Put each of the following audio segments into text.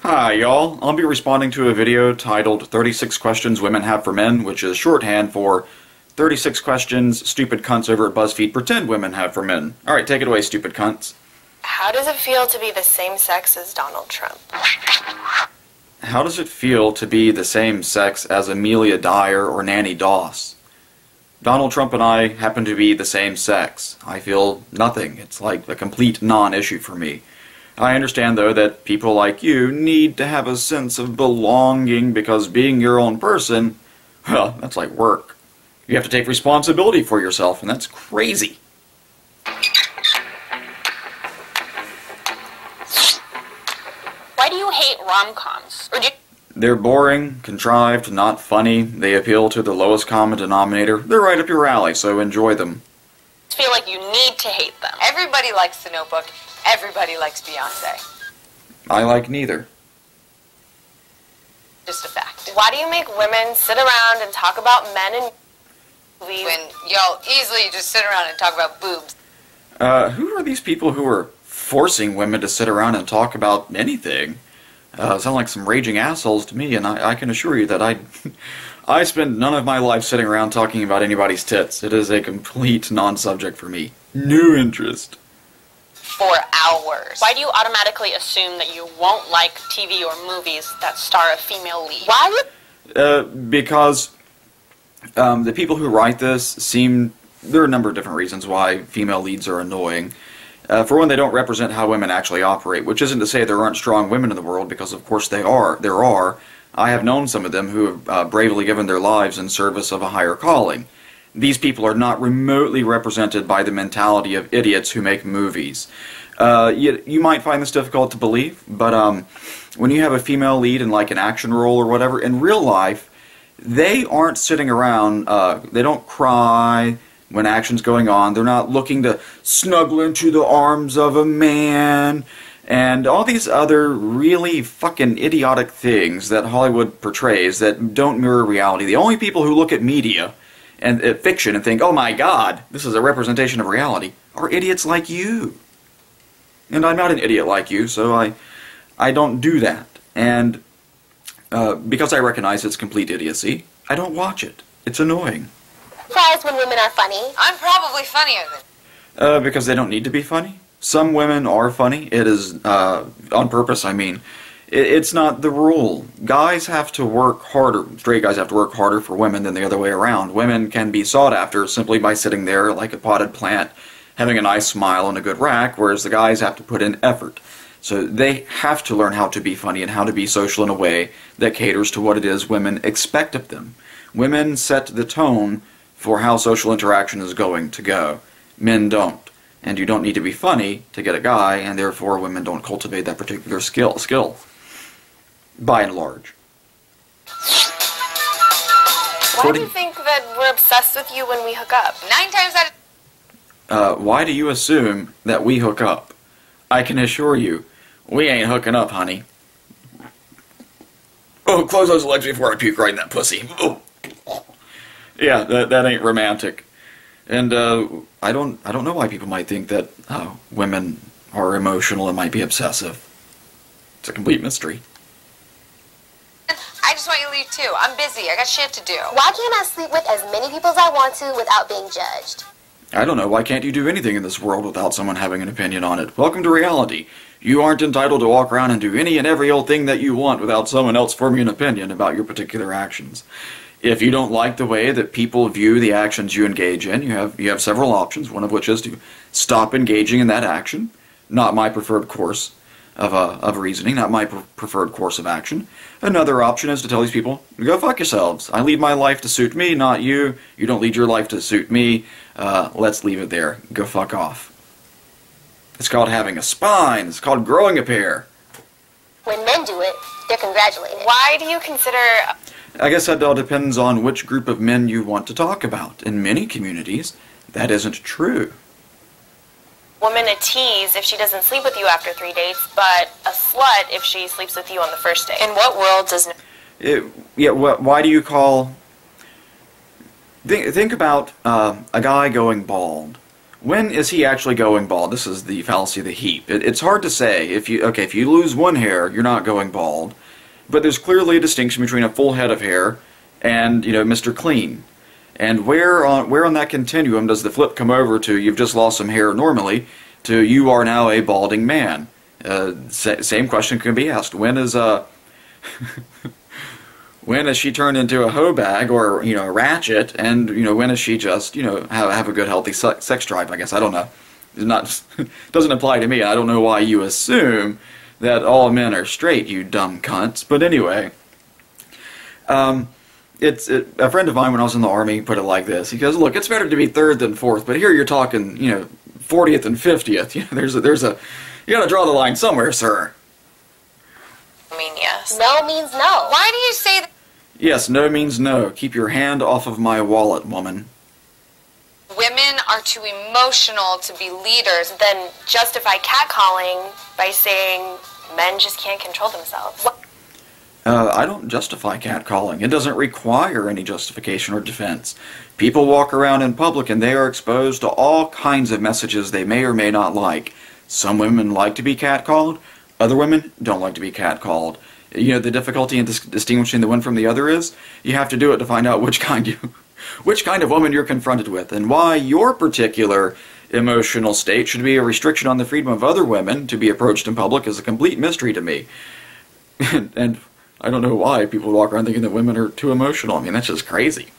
Hi y'all, I'll be responding to a video titled 36 Questions Women Have for Men, which is shorthand for 36 questions stupid cunts over at BuzzFeed pretend women have for men. Alright, take it away, stupid cunts. How does it feel to be the same sex as Donald Trump? How does it feel to be the same sex as Amelia Dyer or Nanny Doss? Donald Trump and I happen to be the same sex. I feel nothing. It's like a complete non-issue for me. I understand, though, that people like you need to have a sense of belonging because being your own person, well, that's like work. You have to take responsibility for yourself, and that's crazy. Why do you hate rom-coms? They're boring, contrived, not funny. They appeal to the lowest common denominator. They're right up your alley, so enjoy them. Feel like you need to hate them. Everybody likes The Notebook. Everybody likes Beyonce. I like neither. Just a fact. Why do you make women sit around and talk about men and movies? When y'all easily just sit around and talk about boobs. Who are these people who are forcing women to sit around and talk about anything? Sound like some raging assholes to me, and I can assure you that I spend none of my life sitting around talking about anybody's tits. It is a complete non-subject for me. No interest. For hours. Why do you automatically assume that you won't like TV or movies that star a female lead? Why? Because the people who write this there are a number of different reasons why female leads are annoying. For one, they don't represent how women actually operate, which isn't to say there aren't strong women in the world, because of course there are. I have known some of them who have bravely given their lives in service of a higher calling. These people are not remotely represented by the mentality of idiots who make movies. You might find this difficult to believe, but when you have a female lead in like an action role or whatever, in real life, they aren't sitting around, they don't cry when action's going on. They're not looking to snuggle into the arms of a man and all these other really fucking idiotic things that Hollywood portrays that don't mirror reality. The only people who look at media and fiction and think, oh my god, this is a representation of reality, are idiots like you. And I'm not an idiot like you, so I don't do that. And because I recognize it's complete idiocy, I don't watch it. It's annoying. Surprised when women are funny. I'm probably funnier than... Because they don't need to be funny. Some women are funny. It is, on purpose, I mean. It's not the rule. Guys have to work harder. Straight guys have to work harder for women than the other way around. Women can be sought after simply by sitting there like a potted plant, having a nice smile and a good rack, whereas the guys have to put in effort. So they have to learn how to be funny and how to be social in a way that caters to what it is women expect of them. Women set the tone for how social interaction is going to go. Men don't. And you don't need to be funny to get a guy, and therefore women don't cultivate that particular skill. By and large. Why do you think that we're obsessed with you when we hook up? 9 times out of... Why do you assume that we hook up? I can assure you, we ain't hooking up, honey. Oh, close those legs before I puke right in that pussy. Oh. Yeah, that ain't romantic. And I don't know why people might think that women are emotional and might be obsessive. It's a complete mystery. I just want you to leave too. I'm busy. I got shit to do. Why can't I sleep with as many people as I want to without being judged? I don't know. Why can't you do anything in this world without someone having an opinion on it? Welcome to reality. You aren't entitled to walk around and do any and every old thing that you want without someone else forming an opinion about your particular actions. If you don't like the way that people view the actions you engage in, you have several options, one of which is to stop engaging in that action. Not my preferred course of reasoning, not my preferred course of action. Another option is to tell these people, go fuck yourselves. I lead my life to suit me, not you. You don't lead your life to suit me. Let's leave it there. Go fuck off. It's called having a spine. It's called growing a pair. When men do it, they're congratulated. Why do you consider... I guess that all depends on which group of men you want to talk about. In many communities, that isn't true. Woman a tease if she doesn't sleep with you after 3 dates, but a slut if she sleeps with you on the first date. In what world does... Why do you call... Think about a guy going bald. when is he actually going bald? This is the fallacy of the heap. It's hard to say. If you lose one hair, you're not going bald. But there's clearly a distinction between a full head of hair and, Mr. Clean. And where on that continuum does the flip come over to you've just lost some hair normally to you are now a balding man? Same question can be asked. When is when is she turned into a hoe bag or a ratchet, and when is she just have a good healthy sex drive? I guess I don't know. Doesn't apply to me. And I don't know why you assume that all men are straight, you dumb cunts. But anyway, a friend of mine when I was in the Army put it like this. He goes, "Look, it's better to be third than fourth, but here you're talking 40th and 50th. There's a you gotta draw the line somewhere, sir." I mean, yes. No means no. Why do you say that? Yes, no means no. Keep your hand off of my wallet, woman. Women are too emotional to be leaders? Then justify catcalling by saying men just can't control themselves. I don't justify catcalling. It doesn't require any justification or defense. People walk around in public and they are exposed to all kinds of messages they may or may not like. Some women like to be catcalled. Other women don't like to be catcalled. The difficulty in distinguishing the one from the other is you have to do it to find out which kind of woman you're confronted with, and why your particular emotional state should be a restriction on the freedom of other women to be approached in public is a complete mystery to me. And I don't know why people walk around thinking that women are too emotional. I mean, that's just crazy.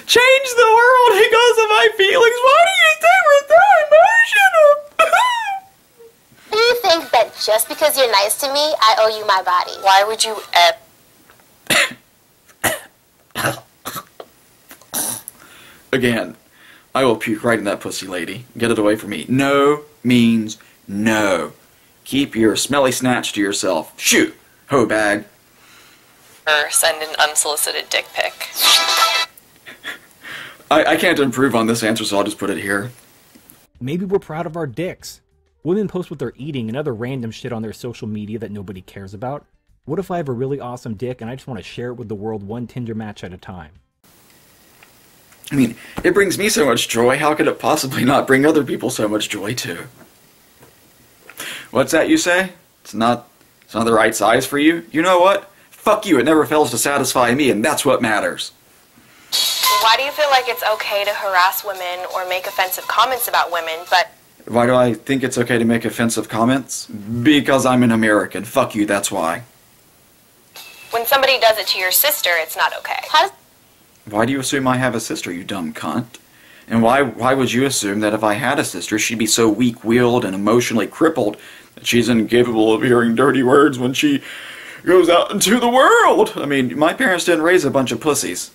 Change the world because of my feelings. Why do you think we're so emotional? Do you think that just because you're nice to me, I owe you my body? Why would you Again, I will puke right in that pussy, lady. Get it away from me. No means no. Keep your smelly snatch to yourself. Shoot, hoe bag. or send an unsolicited dick pic? I can't improve on this answer, so I'll just put it here. Maybe we're proud of our dicks. Women post what they're eating and other random shit on their social media that nobody cares about. What if I have a really awesome dick and I just want to share it with the world one Tinder match at a time? I mean, it brings me so much joy, how could it possibly not bring other people so much joy too? What's that you say? It's not the right size for you? You know what? Fuck you, it never fails to satisfy me, and that's what matters. Why do you feel like it's okay to harass women or make offensive comments about women, but... Why do I think it's okay to make offensive comments? Because I'm an American. Fuck you, that's why. when somebody does it to your sister, it's not okay? Why do you assume I have a sister, you dumb cunt? And why would you assume that if I had a sister, she'd be so weak-willed and emotionally crippled that she's incapable of hearing dirty words when she goes out into the world? I mean, my parents didn't raise a bunch of pussies.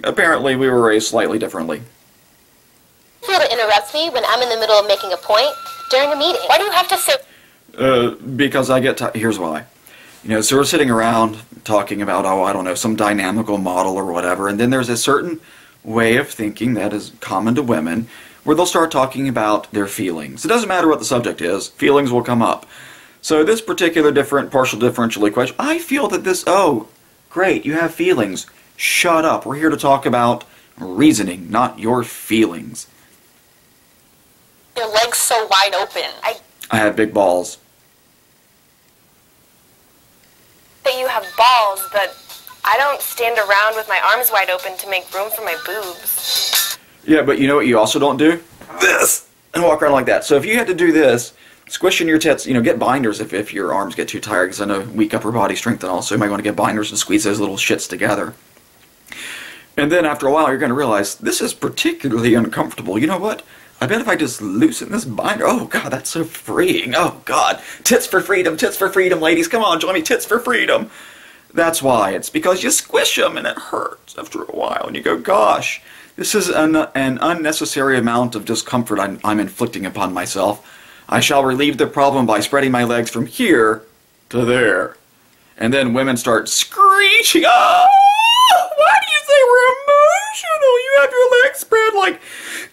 Apparently, we were raised slightly differently. You feel to interrupt me when I'm in the middle of making a point during a meeting. Why do you have to say... Because I get here's why. You know, so we're sitting around talking about, oh, I don't know, some dynamical model or whatever, and then there's a certain way of thinking that is common to women where they'll start talking about their feelings. It doesn't matter what the subject is, feelings will come up. So this particular partial differential equation, I feel that this, oh, great, you have feelings. Shut up. We're here to talk about reasoning, not your feelings. Your legs so wide open. I have big balls. That you have balls, but I don't stand around with my arms wide open to make room for my boobs. Yeah, but you know what you also don't do? This! And walk around like that. So if you had to do this, squishing your tits, you know, get binders if your arms get too tired, because I know weak upper body strength and all, so you might want to get binders and squeeze those little shits together. And then after a while, you're going to realize, this is particularly uncomfortable. You know what? I bet if I just loosen this binder, oh god, that's so freeing. Oh god, tits for freedom, ladies. Come on, join me, tits for freedom. That's why. It's because you squish them and it hurts after a while. And you go, gosh, this is an unnecessary amount of discomfort I'm inflicting upon myself. I shall relieve the problem by spreading my legs from here to there. And then women start screeching, oh, why do you say we're emotional? You have your legs spread like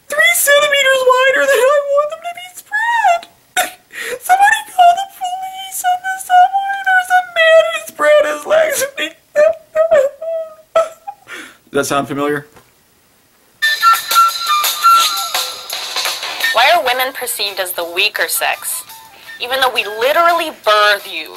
3 centimeters wider than I want them to be spread. Somebody call the police on the subway. There's a man who spread his legs. Does that sound familiar? perceived as the weaker sex, even though we literally birth you.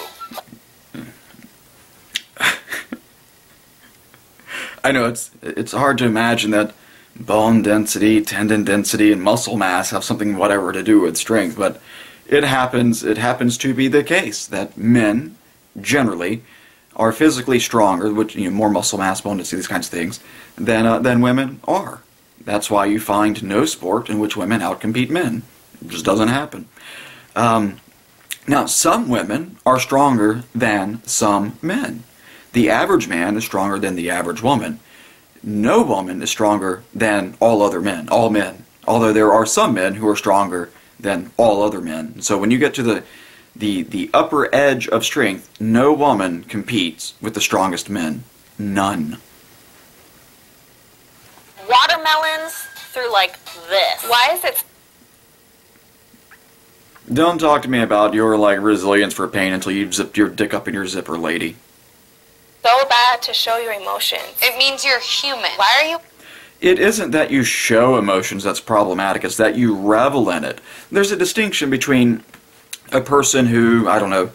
I know it's hard to imagine that bone density, tendon density, and muscle mass have something whatever to do with strength, but it happens to be the case that men generally are physically stronger, which, you know, more muscle mass, bone density, these kinds of things, than women are. That's why you find no sport in which women outcompete men. It just doesn't happen. Now, some women are stronger than some men. The average man is stronger than the average woman. No woman is stronger than all other men, all men. Although there are some men who are stronger than all other men. So when you get to the upper edge of strength, no woman competes with the strongest men. None. Watermelons through like this. Why is it Don't talk to me about your, like, resilience for pain until you've zipped your dick up in your zipper, lady. so bad to show your emotions? It means you're human. Why are you... It isn't that you show emotions that's problematic, it's that you revel in it. There's a distinction between a person who, I don't know,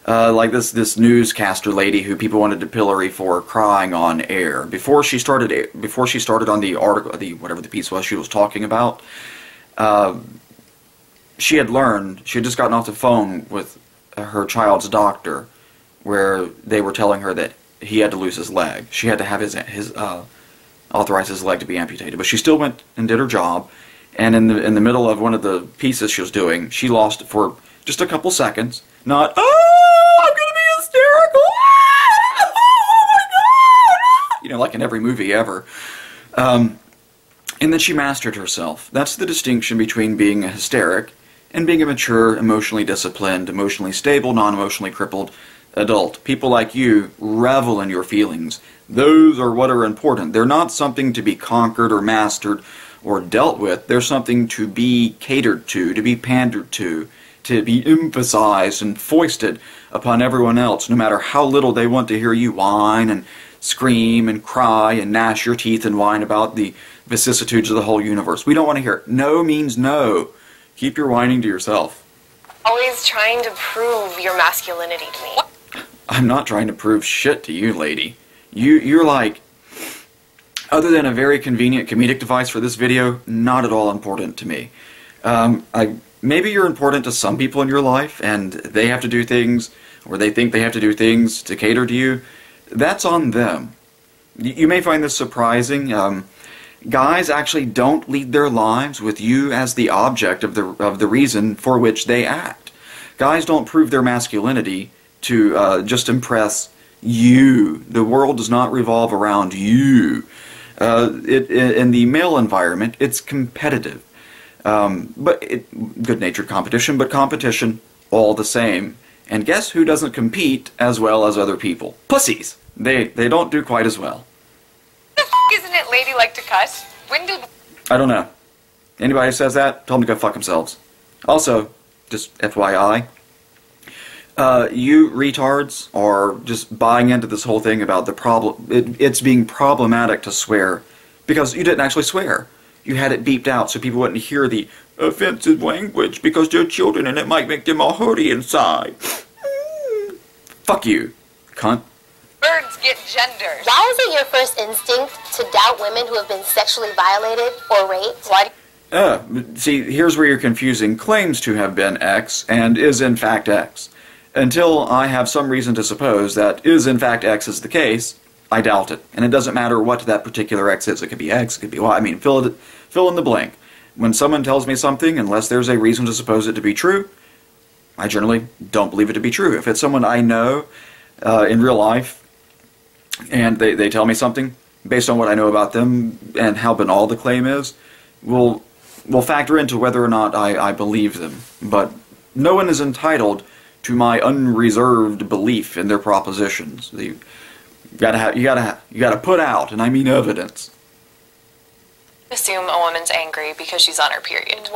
like this newscaster lady who people wanted to pillory for crying on air. Before she started on the article, whatever the piece was she was talking about, she had just gotten off the phone with her child's doctor, where they were telling her that he had to lose his leg. She had to have authorize his leg to be amputated. But she still went and did her job, and in the middle of one of the pieces she was doing, she lost it for just a couple seconds. Not, oh, I'm gonna be hysterical, oh my god, you know, like in every movie ever. And then she mastered herself. That's the distinction between being a hysteric and being a mature, emotionally disciplined, emotionally stable, non-emotionally crippled adult. People like you revel in your feelings. Those are what are important. They're not something to be conquered or mastered or dealt with. They're something to be catered to be pandered to be emphasized and foisted upon everyone else, no matter how little they want to hear you whine and scream and cry and gnash your teeth and whine about the vicissitudes of the whole universe. We don't want to hear it. No means no. Keep your whining to yourself. Always trying to prove your masculinity to me. I'm not trying to prove shit to you, lady. You're like, other than a very convenient comedic device for this video, not at all important to me. Maybe you're important to some people in your life, and they have to do things, or they think they have to do things to cater to you. That's on them. You may find this surprising. Guys actually don't lead their lives with you as the object of the reason for which they act. Guys don't prove their masculinity to just impress you. The world does not revolve around you. In the male environment, it's competitive. Good-natured competition, but competition all the same. And guess who doesn't compete as well as other people? Pussies. They don't do quite as well. The f*** isn't it ladylike to cuss? When do... I don't know. Anybody who says that, tell them to go fuck themselves. Also, just FYI, you retards are just buying into this whole thing about the problem. It's being problematic to swear because you didn't actually swear. You had it beeped out so people wouldn't hear the offensive language because they're children and it might make them all hurty inside. Fuck you, cunt. Birds get genders. Why is it your first instinct to doubt women who have been sexually violated or raped? Why? See, here's where you're confusing claims to have been X and is in fact X. Until I have some reason to suppose that is in fact X is the case, I doubt it. And it doesn't matter what that particular X is. It could be X, it could be Y. I mean, fill in the blank. When someone tells me something, unless there's a reason to suppose it to be true, I generally don't believe it to be true. If it's someone I know in real life, and they tell me something, based on what I know about them and how banal the claim is, will factor into whether or not I believe them. But no one is entitled to my unreserved belief in their propositions. You gotta put out, and I mean evidence. Assume a woman's angry because she's on her period.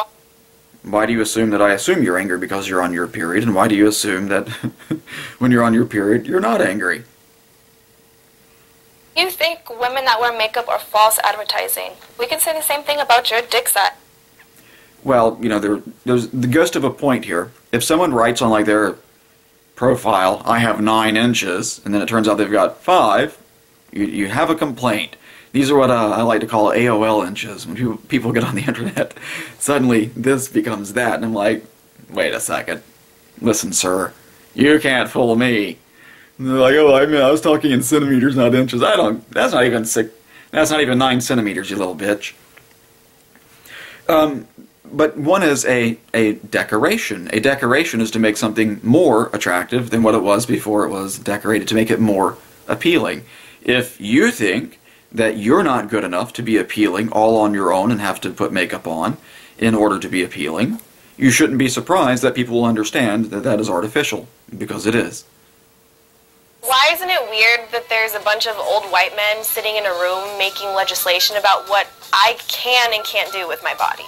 Why do you assume that I assume you're angry because you're on your period, and why do you assume that when you're on your period, you're not angry? You think women that wear makeup are false advertising. We can say the same thing about your dick size. Well, you know, there's the ghost of a point here. If someone writes on like their profile, I have 9 inches, and then it turns out they've got 5, you have a complaint. These are what I like to call AOL inches. When people get on the internet, suddenly this becomes that, and I'm like, wait a second. Listen, sir, you can't fool me. And they're like, oh, I was talking in centimeters, not inches. That's not even 9 centimeters, you little bitch. But one is a decoration. A decoration is to make something more attractive than what it was before it was decorated, to make it more appealing. If you think that you're not good enough to be appealing all on your own and have to put makeup on in order to be appealing, you shouldn't be surprised that people will understand that that is artificial, because it is. Why isn't it weird that there's a bunch of old white men sitting in a room making legislation about what I can and can't do with my body?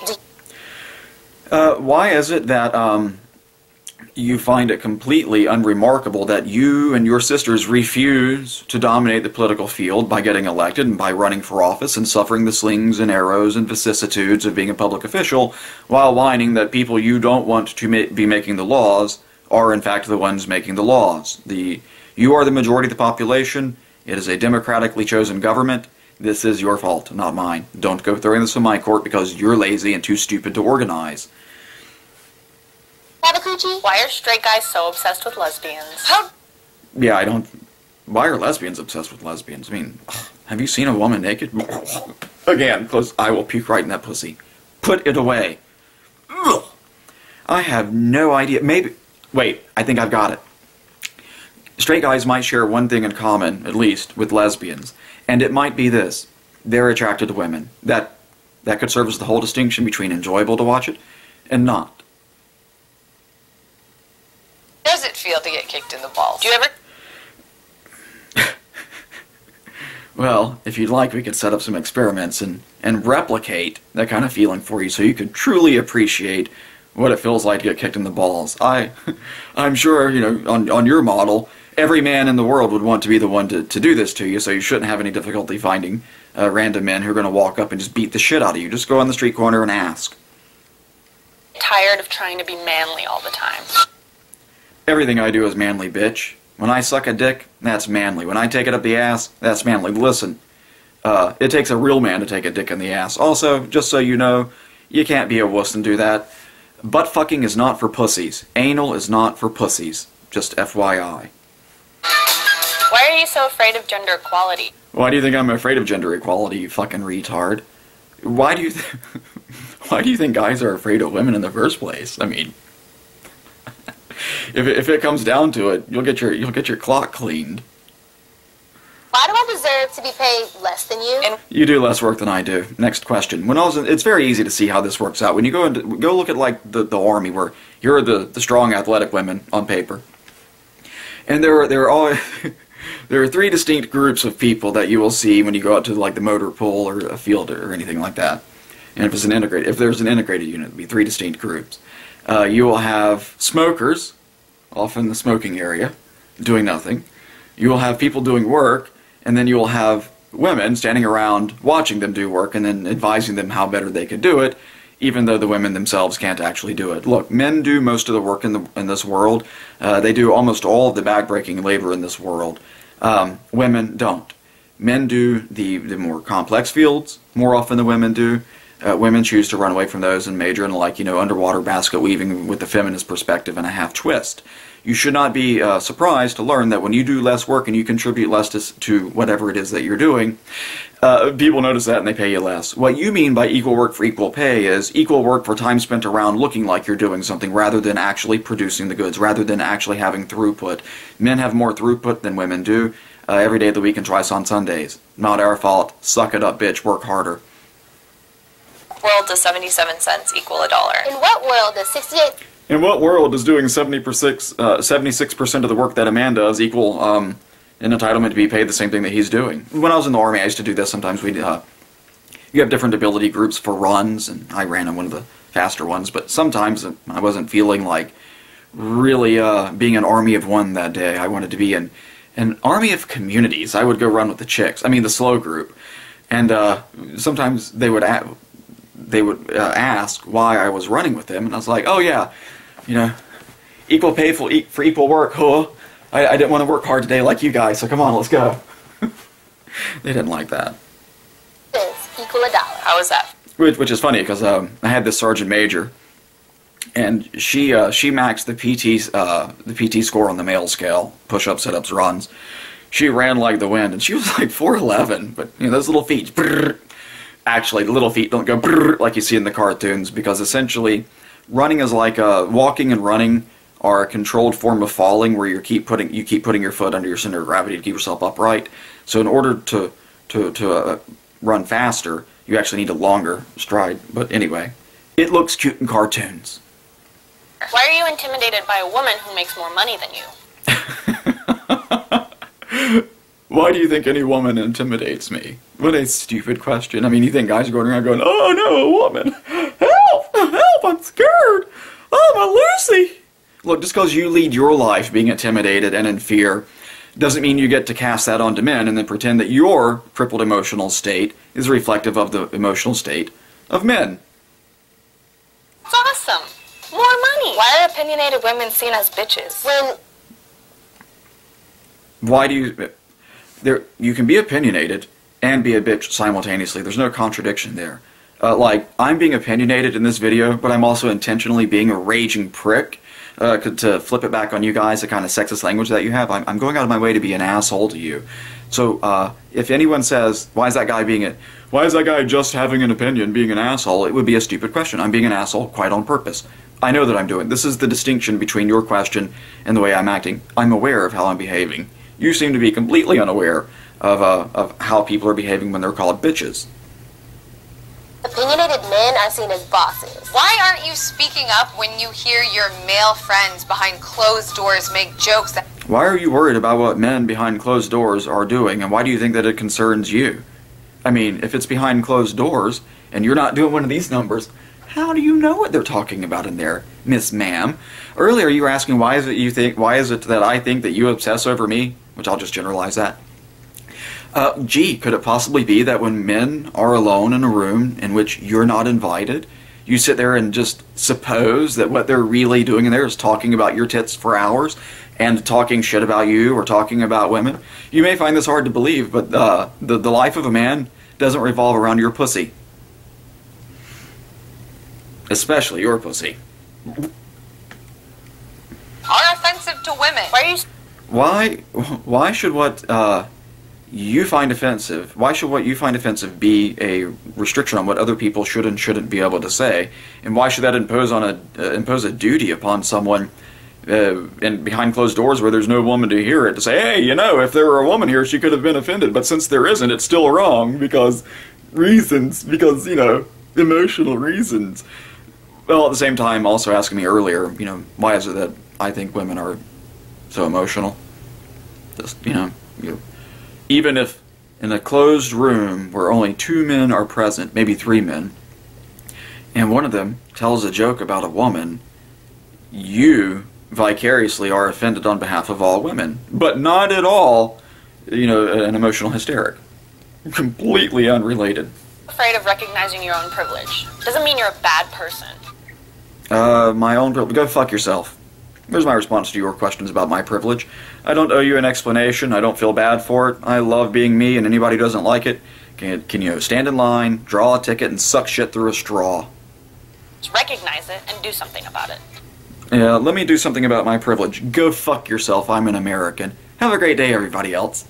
Why is it that you find it completely unremarkable that you and your sisters refuse to dominate the political field by getting elected and by running for office and suffering the slings and arrows and vicissitudes of being a public official, while whining that people you don't want to be making the laws are in fact the ones making the laws? You are the majority of the population. It is a democratically chosen government. This is your fault, not mine. Don't go throwing this in my court because you're lazy and too stupid to organize. Why are straight guys so obsessed with lesbians? Yeah, I don't... Why are lesbians obsessed with lesbians? I mean, have you seen a woman naked? Again, because I will puke right in that pussy. Put it away. Ugh. I have no idea. Maybe... Wait, I think I've got it. Straight guys might share one thing in common, at least, with lesbians. And it might be this. They're attracted to women. That could serve as the whole distinction between enjoyable to watch it and not. Does it feel to get kicked in the balls? Do you ever... Well, if you'd like, we could set up some experiments and replicate that kind of feeling for you so you could truly appreciate what it feels like to get kicked in the balls. I'm sure, you know, on your model, every man in the world would want to be the one to do this to you, so you shouldn't have any difficulty finding random men who are going to walk up and just beat the shit out of you. Just go on the street corner and ask. Tired of trying to be manly all the time? Everything I do is manly, bitch. When I suck a dick, that's manly. When I take it up the ass, that's manly. Listen, it takes a real man to take a dick in the ass. Also, just so you know, you can't be a wuss and do that. Butt fucking is not for pussies. Anal is not for pussies. Just FYI. Why are you so afraid of gender equality? Why do you think I'm afraid of gender equality, you fucking retard? Why do you think guys are afraid of women in the first place? I mean, if it comes down to it, you'll get your clock cleaned. Why do I deserve to be paid less than you? You do less work than I do. Next question. It's very easy to see how this works out. When you go look at like the army, where you're the strong athletic women on paper, and there are 3 distinct groups of people that you will see when you go out to like the motor pool or a field or anything like that. And if there's an integrated unit, it'll be 3 distinct groups. You will have smokers, off in the smoking area, doing nothing. You will have people doing work, and then you will have women standing around watching them do work and then advising them how better they could do it, even though the women themselves can't actually do it. Look, men do most of the work in this world. They do almost all of the backbreaking labor in this world. Women don't. Men do the more complex fields more often than women do. Women choose to run away from those and major in, like, you know, underwater basket weaving with the feminist perspective and a half twist. You should not be surprised to learn that when you do less work and you contribute less to whatever it is that you're doing, people notice that and they pay you less. What you mean by equal work for equal pay is equal work for time spent around looking like you're doing something rather than actually producing the goods, rather than actually having throughput. Men have more throughput than women do every day of the week and twice on Sundays. Not our fault. Suck it up, bitch. Work harder. World does 77 cents equal $1? In what world does 68... In what world does doing 76% of the work that a man does equal an entitlement to be paid the same thing that he's doing? When I was in the Army, I used to do this. Sometimes you have different ability groups for runs, and I ran on one of the faster ones, but sometimes I wasn't feeling like really being an army of one that day. I wanted to be an army of communities. I would go run with the chicks, I mean the slow group, and sometimes they would they would ask why I was running with them, and I was like, oh yeah, you know, equal pay for equal work, huh? I didn't want to work hard today like you guys, so come on, let's go. They didn't like that. Equal $1. How was that? Which is funny, because I had this sergeant major, and she maxed the PT score on the male scale, push-ups, sit-ups, runs. She ran like the wind, and she was like 4'11", but you know those little feet. Brrr. Actually, the little feet don't go brrr like you see in the cartoons, because essentially, running is like walking and running are a controlled form of falling, where you keep putting your foot under your center of gravity to keep yourself upright. So in order to run faster, you actually need a longer stride. But anyway, it looks cute in cartoons. Why are you intimidated by a woman who makes more money than you? Why do you think any woman intimidates me? What a stupid question. I mean, you think guys are going around going, oh no, a woman! Help! Help! I'm scared! Oh, my Lucy! Look, just because you lead your life being intimidated and in fear doesn't mean you get to cast that onto men and then pretend that your crippled emotional state is reflective of the emotional state of men. It's awesome! More money! Why are opinionated women seen as bitches? Why do you... you can be opinionated and be a bitch simultaneously. There's no contradiction there. Like, I'm being opinionated in this video, but I'm also intentionally being a raging prick. To flip it back on you guys, the kind of sexist language that you have, I'm going out of my way to be an asshole to you. So, if anyone says, why is that guy just having an opinion, being an asshole, it would be a stupid question. I'm being an asshole quite on purpose. I know that I'm doing. This is the distinction between your question and the way I'm acting. I'm aware of how I'm behaving. You seem to be completely unaware of how people are behaving when they're called bitches. Opinionated men are seen as bosses. Why aren't you speaking up when you hear your male friends behind closed doors make jokes that... Why are you worried about what men behind closed doors are doing, and why do you think that it concerns you? I mean, if it's behind closed doors, and you're not doing one of these numbers, how do you know what they're talking about in there, Miss Ma'am? Earlier you were asking why is it that I think that you obsess over me? Which I'll just generalize that. Gee, could it possibly be that when men are alone in a room in which you're not invited, you sit there and just suppose that what they're really doing in there is talking about your tits for hours and talking shit about you or talking about women? You may find this hard to believe, but the life of a man doesn't revolve around your pussy. Especially your pussy. are offensive to women? Why should what you find offensive, why should what you find offensive be a restriction on what other people should and shouldn't be able to say? And why should that impose a duty upon someone and behind closed doors where there's no woman to hear it to say, hey, you know, if there were a woman here, she could have been offended, but since there isn't, it's still wrong because you know, emotional reasons. Well, at the same time, also asking me earlier, you know, why is it that I think women are so emotional? Just, you know, even if in a closed room where only 2 men are present, maybe 3 men, and one of them tells a joke about a woman, you vicariously are offended on behalf of all women, but not at all, you know, an emotional hysteric. Completely unrelated. Afraid of recognizing your own privilege. Doesn't mean you're a bad person. My own privilege. Go fuck yourself. There's my response to your questions about my privilege. I don't owe you an explanation. I don't feel bad for it. I love being me, and anybody who doesn't like it can you know, stand in line, draw a ticket, and suck shit through a straw. Just recognize it and do something about it. Yeah, let me do something about my privilege. Go fuck yourself. I'm an American. Have a great day, everybody else.